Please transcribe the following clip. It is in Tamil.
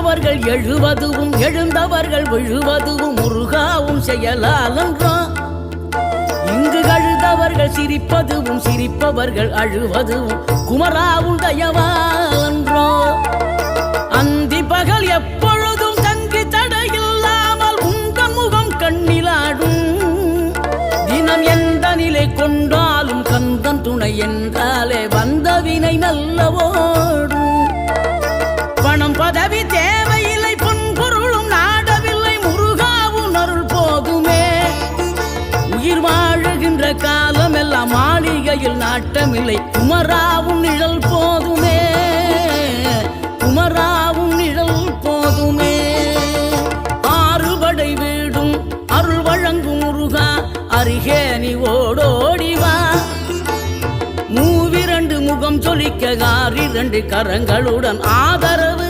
விழுந்தவர்கள் எழுவதுவும் எழுந்தவர்கள் விழுவதுவும் முருகாவும் செயலாலன்றோ. இங்கு அழுதவர்கள் சிரிப்பதுவும் சிரிப்பவர்கள் அழுவதுவும் குமராவும் தயவாலன்றோ. அந்தி பகல் எப்பொழுதும் தங்கி தடையில்லாமல் உங்கள் முகம் கண்ணிலாடும். தினம் எந்த நிலை கொண்டாலும் கந்தன் துணை என்றாலே வந்த வினை நல்லவோடும். பணம் பதவி தேவையில்லை பொன்பொருளும் நாடவில்லை முருகாவும் அருள் போதுமே. உயிர் வாழுகின்ற காலம் எல்லாம் மாளிகையில் நாட்டமில்லை குமராவும் நிழல் போதுமே. குமராவும் நிழல் போதுமே. ஆறுபடை வீடும் அருள் வழங்கும் முருகா அருகே நீ ஓடோடிவா. மூவிரண்டு முகம் சொலிக்க 6 கரங்களுடன் ஆதரவு